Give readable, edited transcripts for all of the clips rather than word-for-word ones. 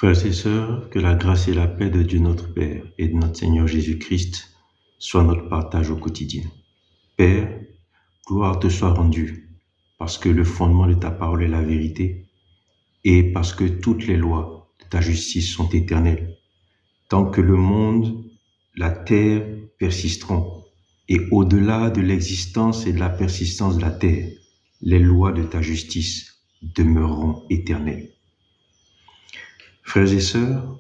Frères et sœurs, que la grâce et la paix de Dieu notre Père et de notre Seigneur Jésus-Christ soient notre partage au quotidien. Père, gloire te soit rendue, parce que le fondement de ta parole est la vérité, et parce que toutes les lois de ta justice sont éternelles. Tant que le monde, la terre persisteront, et au-delà de l'existence et de la persistance de la terre, les lois de ta justice demeureront éternelles. Frères et sœurs,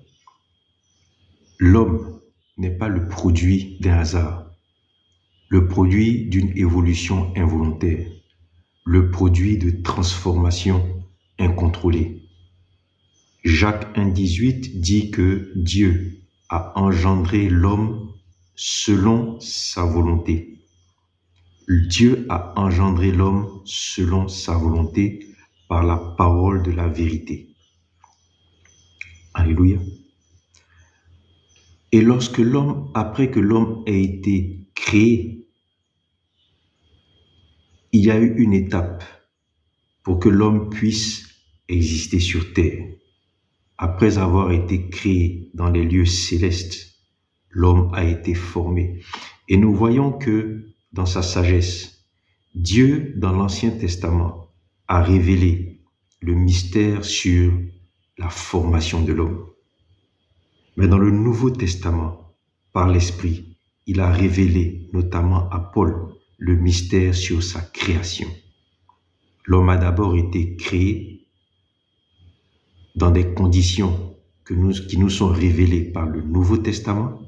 l'homme n'est pas le produit d'un hasard, le produit d'une évolution involontaire, le produit de transformation incontrôlée. Jacques 1,18 dit que Dieu a engendré l'homme selon sa volonté. Dieu a engendré l'homme selon sa volonté par la parole de la vérité. Alléluia. Et lorsque l'homme, après que l'homme ait été créé, il y a eu une étape pour que l'homme puisse exister sur terre. Après avoir été créé dans les lieux célestes, l'homme a été formé. Et nous voyons que dans sa sagesse, Dieu, dans l'Ancien Testament, a révélé le mystère sur la formation de l'homme. Mais dans le Nouveau Testament, par l'Esprit, il a révélé, notamment à Paul, le mystère sur sa création. L'homme a d'abord été créé dans des conditions qui nous sont révélées par le Nouveau Testament,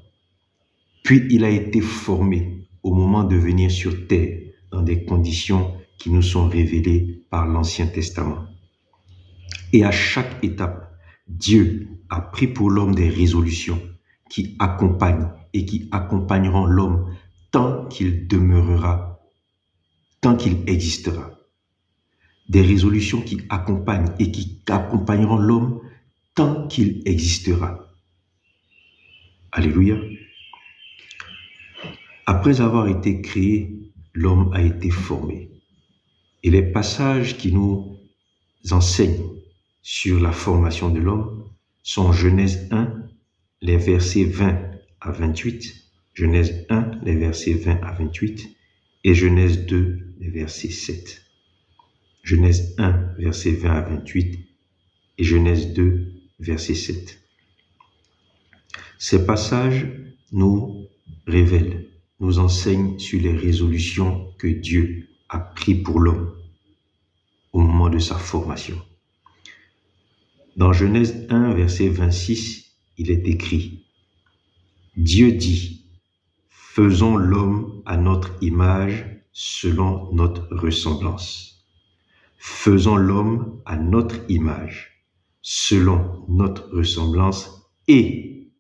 puis il a été formé au moment de venir sur terre dans des conditions qui nous sont révélées par l'Ancien Testament. Et à chaque étape, Dieu a pris pour l'homme des résolutions qui accompagnent et qui accompagneront l'homme tant qu'il demeurera, tant qu'il existera. Des résolutions qui accompagnent et qui accompagneront l'homme tant qu'il existera. Alléluia. Après avoir été créé, l'homme a été formé. Et les passages qui nous enseignent sur la formation de l'homme sont Genèse 1, les versets 20 à 28, Genèse 1, les versets 20 à 28 et Genèse 2, les versets 7. Genèse 1, versets 20 à 28 et Genèse 2, verset 7. Ces passages nous révèlent, nous enseignent sur les résolutions que Dieu a prises pour l'homme au moment de sa formation. Dans Genèse 1, verset 26, il est écrit « Dieu dit, faisons l'homme à notre image selon notre ressemblance. Faisons l'homme à notre image selon notre ressemblance et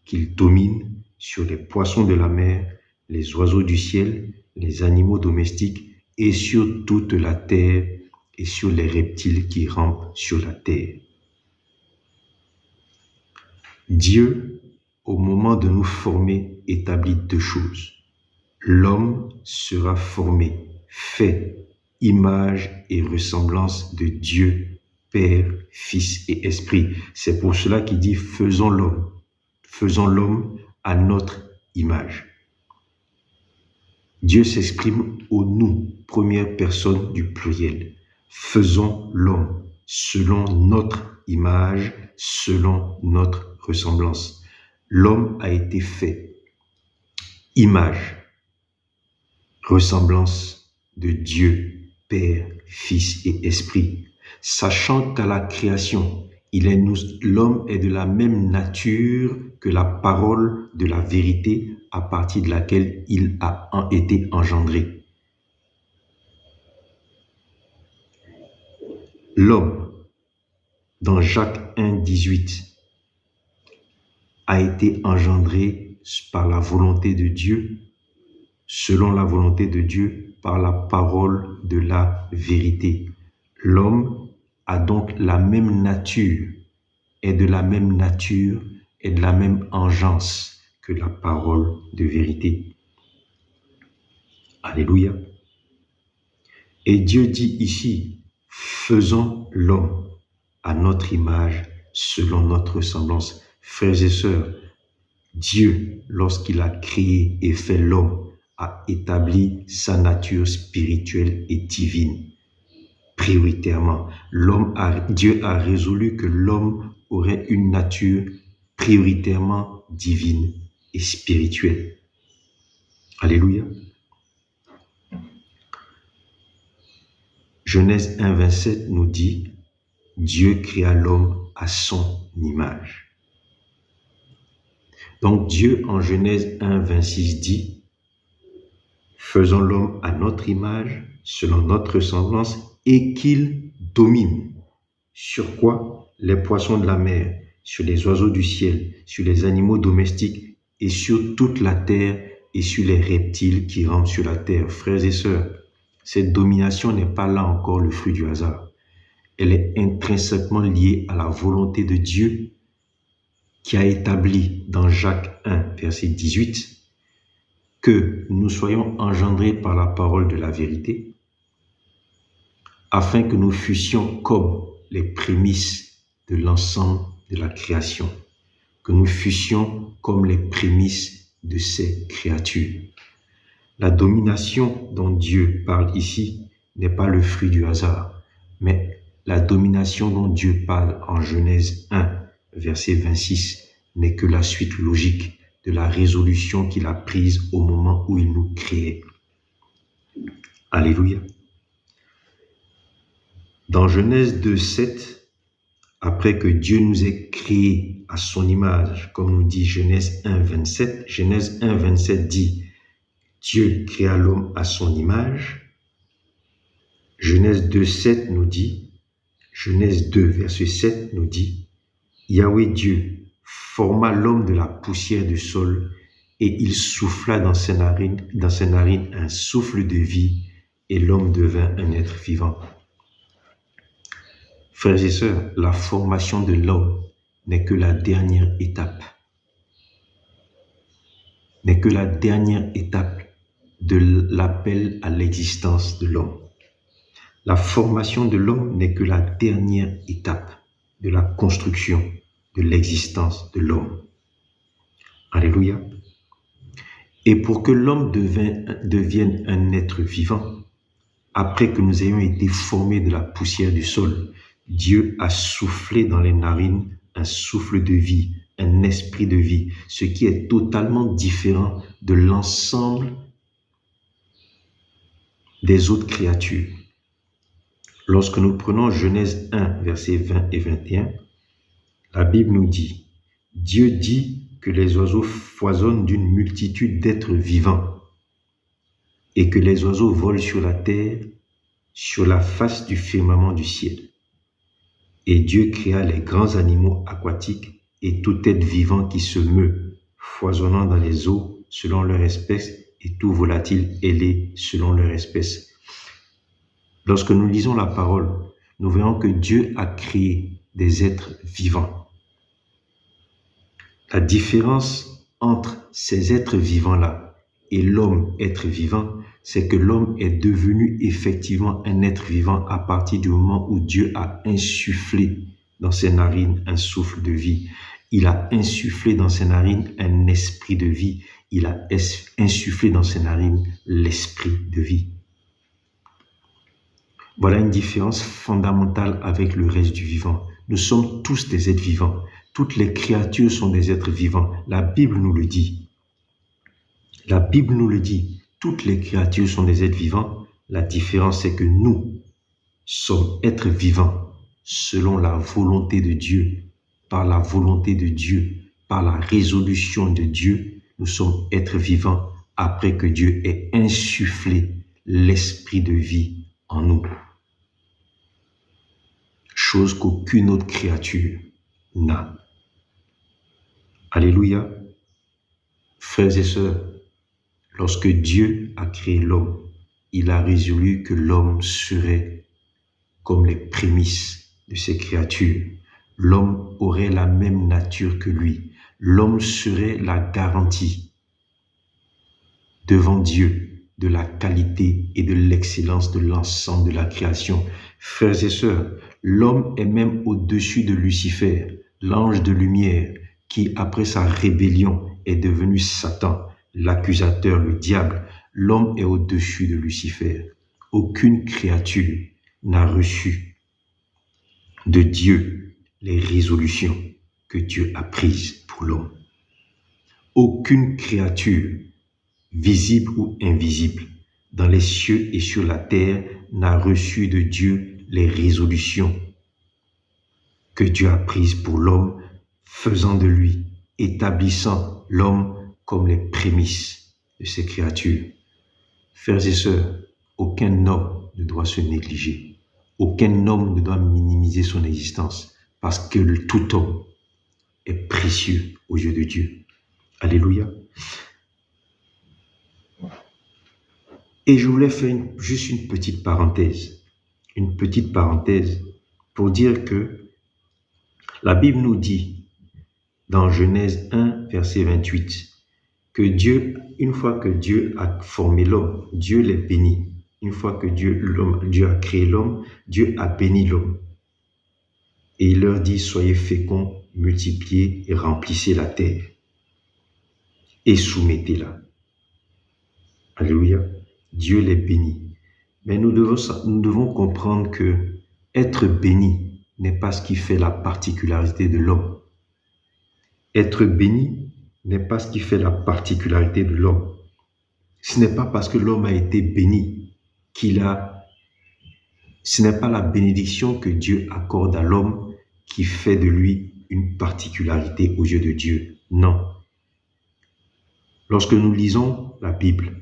qu'il domine sur les poissons de la mer, les oiseaux du ciel, les animaux domestiques et sur toute la terre et sur les reptiles qui rampent sur la terre. » Dieu, au moment de nous former, établit deux choses. L'homme sera formé, fait, image et ressemblance de Dieu, Père, Fils et Esprit. C'est pour cela qu'il dit « faisons l'homme à notre image ». Dieu s'exprime au nous, première personne du pluriel. Faisons l'homme selon notre image, selon notre ressemblance. L'homme a été fait. Image, ressemblance de Dieu, Père, Fils et Esprit. Sachant qu'à la création, l'homme est de la même nature que la parole de la vérité à partir de laquelle il a été engendré. L'homme, dans Jacques 1,18, a été engendré par la volonté de Dieu, selon la volonté de Dieu, par la parole de la vérité. L'homme a donc la même nature, est de la même nature et de la même engeance que la parole de vérité. Alléluia. Et Dieu dit ici, faisons l'homme à notre image selon notre ressemblance. Frères et sœurs, Dieu, lorsqu'il a créé et fait l'homme, a établi sa nature spirituelle et divine. Prioritairement, Dieu a résolu que l'homme aurait une nature prioritairement divine et spirituelle. Alléluia. Genèse 1, 27 nous dit, Dieu créa l'homme à son image. Donc Dieu en Genèse 1, 26 dit, faisons l'homme à notre image, selon notre ressemblance, et qu'il domine. Sur quoi? Les poissons de la mer, sur les oiseaux du ciel, sur les animaux domestiques et sur toute la terre et sur les reptiles qui rampent sur la terre. Frères et sœurs, cette domination n'est pas là encore le fruit du hasard. Elle est intrinsèquement liée à la volonté de Dieu qui a établi dans Jacques 1, verset 18, que nous soyons engendrés par la parole de la vérité, afin que nous fussions comme les prémices de l'ensemble de la création, que nous fussions comme les prémices de ces créatures. La domination dont Dieu parle ici n'est pas le fruit du hasard, mais la domination dont Dieu parle en Genèse 1, verset 26, n'est que la suite logique de la résolution qu'il a prise au moment où il nous créait. Alléluia. Dans Genèse 2, 7, après que Dieu nous ait créés à son image, comme nous dit Genèse 1, 27, Genèse 1, 27 dit Dieu créa l'homme à son image. Genèse 2, 7 nous dit, Genèse 2, verset 7 nous dit, Yahweh Dieu forma l'homme de la poussière du sol et il souffla dans ses narines un souffle de vie et l'homme devint un être vivant. Frères et sœurs, la formation de l'homme n'est que la dernière étape. N'est que la dernière étape de l'appel à l'existence de l'homme. La formation de l'homme n'est que la dernière étape de la construction de l'existence de l'homme. Alléluia. Et pour que l'homme devienne un être vivant, après que nous ayons été formés de la poussière du sol, Dieu a soufflé dans les narines un souffle de vie, un esprit de vie, ce qui est totalement différent de l'ensemble des autres créatures. Lorsque nous prenons Genèse 1, versets 20 et 21, la Bible nous dit, Dieu dit que les oiseaux foisonnent d'une multitude d'êtres vivants et que les oiseaux volent sur la terre, sur la face du firmament du ciel. Et Dieu créa les grands animaux aquatiques et tout être vivant qui se meut, foisonnant dans les eaux selon leur espèce et tout volatile ailé selon leur espèce. Lorsque nous lisons la parole, nous verrons que Dieu a créé des êtres vivants. La différence entre ces êtres vivants-là et l'homme être vivant, c'est que l'homme est devenu effectivement un être vivant à partir du moment où Dieu a insufflé dans ses narines un souffle de vie. Il a insufflé dans ses narines un esprit de vie. Il a insufflé dans ses narines l'esprit de vie. Voilà une différence fondamentale avec le reste du vivant. Nous sommes tous des êtres vivants. Toutes les créatures sont des êtres vivants. La Bible nous le dit. La Bible nous le dit. Toutes les créatures sont des êtres vivants. La différence, c'est que nous sommes êtres vivants selon la volonté de Dieu. Par la volonté de Dieu, par la résolution de Dieu, nous sommes êtres vivants après que Dieu ait insufflé l'esprit de vie en nous. Chose qu'aucune autre créature n'a. Alléluia. Frères et sœurs, lorsque Dieu a créé l'homme, il a résolu que l'homme serait comme les prémices de ses créatures. L'homme aurait la même nature que lui. L'homme serait la garantie devant Dieu de la qualité et de l'excellence de l'ensemble de la création. Frères et sœurs, l'homme est même au-dessus de Lucifer. l'ange de lumière qui, après sa rébellion, est devenu Satan, l'accusateur, le diable. L'homme est au-dessus de Lucifer. Aucune créature n'a reçu de Dieu les résolutions que Dieu a prises pour l'homme. Aucune créature, visible ou invisible, dans les cieux et sur la terre, n'a reçu de Dieu les résolutions que Dieu a prises pour l'homme, faisant de lui, établissant l'homme comme les prémices de ces créatures. Frères et sœurs, aucun homme ne doit se négliger. Aucun homme ne doit minimiser son existence parce que tout homme est précieux aux yeux de Dieu. Alléluia. Et je voulais faire juste une petite parenthèse pour dire que la Bible nous dit dans Genèse 1, verset 28, que Dieu, une fois que Dieu a formé l'homme, Dieu les bénit. Une fois que Dieu a créé l'homme, Dieu a béni l'homme. Et il leur dit, soyez féconds, multipliez et remplissez la terre. Et soumettez-la. Alléluia. Dieu les bénit. Mais nous devons comprendre que être béni n'est pas ce qui fait la particularité de l'homme. Être béni n'est pas ce qui fait la particularité de l'homme. Ce n'est pas parce que l'homme a été béni ce n'est pas la bénédiction que Dieu accorde à l'homme qui fait de lui une particularité aux yeux de Dieu. Non. Lorsque nous lisons la Bible,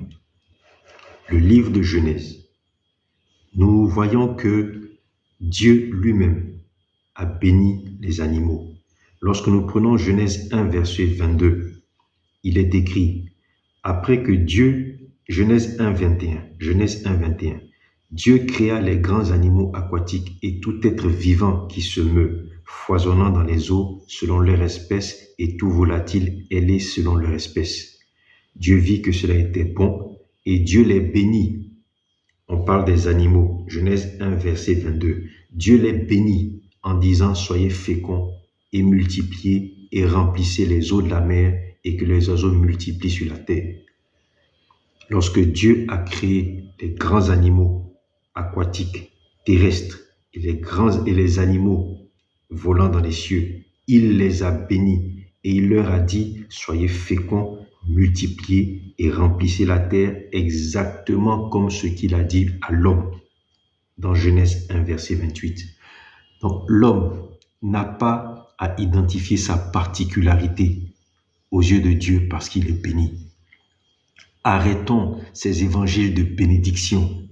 le livre de Genèse, nous voyons que Dieu lui-même a béni les animaux. Lorsque nous prenons Genèse 1, verset 22, il est écrit, après que Genèse 1, 21, Dieu créa les grands animaux aquatiques et tout être vivant qui se meut, foisonnant dans les eaux selon leur espèce et tout volatile ailé selon leur espèce. Dieu vit que cela était bon et Dieu les bénit. On parle des animaux. Genèse 1, verset 22. Dieu les bénit en disant « Soyez féconds et multipliez et remplissez les eaux de la mer et que les oiseaux multiplient sur la terre. » Lorsque Dieu a créé les grands animaux aquatiques, terrestres et les animaux volant dans les cieux, il les a bénis et il leur a dit « Soyez féconds, multipliez et remplissez la terre exactement comme ce qu'il a dit à l'homme. » Dans Genèse 1, verset 28. Donc l'homme n'a pas à identifier sa particularité aux yeux de Dieu parce qu'il est béni. Arrêtons ces évangiles de bénédiction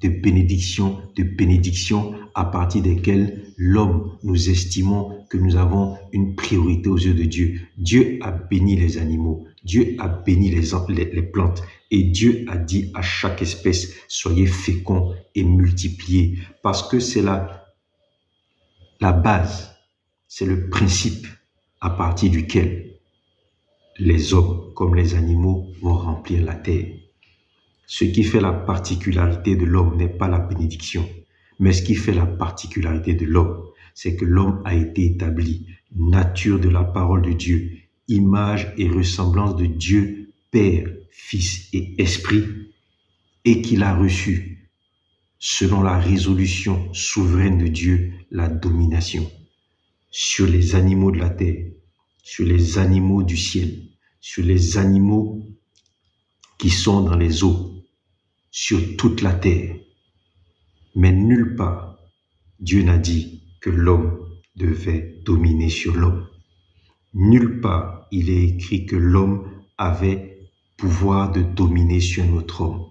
à partir desquels l'homme, nous estimons que nous avons une priorité aux yeux de Dieu. Dieu a béni les animaux, Dieu a béni les plantes et Dieu a dit à chaque espèce, soyez féconds et multipliez parce que c'est la base, c'est le principe à partir duquel les hommes comme les animaux vont remplir la terre. Ce qui fait la particularité de l'homme n'est pas la bénédiction, mais ce qui fait la particularité de l'homme, c'est que l'homme a été établi, nature de la parole de Dieu, image et ressemblance de Dieu, Père, Fils et Esprit, et qu'il a reçu, selon la résolution souveraine de Dieu, la domination sur les animaux de la terre, sur les animaux du ciel, sur les animaux qui sont dans les eaux, sur toute la terre. Mais nulle part, Dieu n'a dit que l'homme devait dominer sur l'homme. Nulle part, il est écrit que l'homme avait pouvoir de dominer sur un autre homme.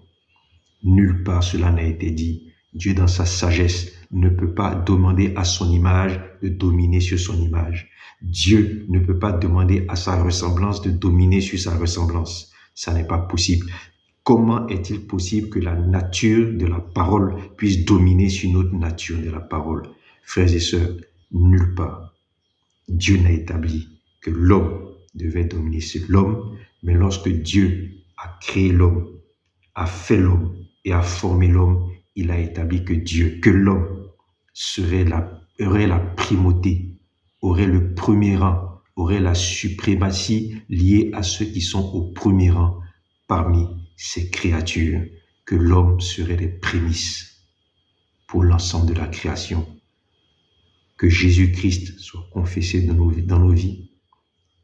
Nulle part cela n'a été dit. Dieu, dans sa sagesse, ne peut pas demander à son image de dominer sur son image. Dieu ne peut pas demander à sa ressemblance de dominer sur sa ressemblance. Ça n'est pas possible. Comment est-il possible que la nature de la parole puisse dominer sur une autre nature de la parole? Frères et sœurs, nulle part. Dieu n'a établi que l'homme devait dominer sur l'homme, mais lorsque Dieu a créé l'homme, a fait l'homme et a formé l'homme, il a établi que l'homme aurait la primauté aurait le premier rang, aurait la suprématie liée à ceux qui sont au premier rang parmi ces créatures, que l'homme serait les prémices pour l'ensemble de la création. Que Jésus-Christ soit confessé dans nos vies,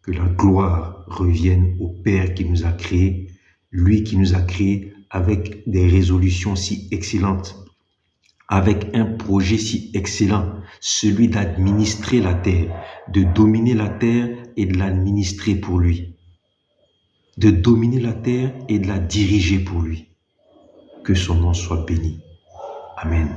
que la gloire revienne au Père qui nous a créés, lui qui nous a créés avec des résolutions si excellentes, avec un projet si excellent, celui d'administrer la terre, de dominer la terre et de l'administrer pour lui, de dominer la terre et de la diriger pour lui. Que son nom soit béni. Amen.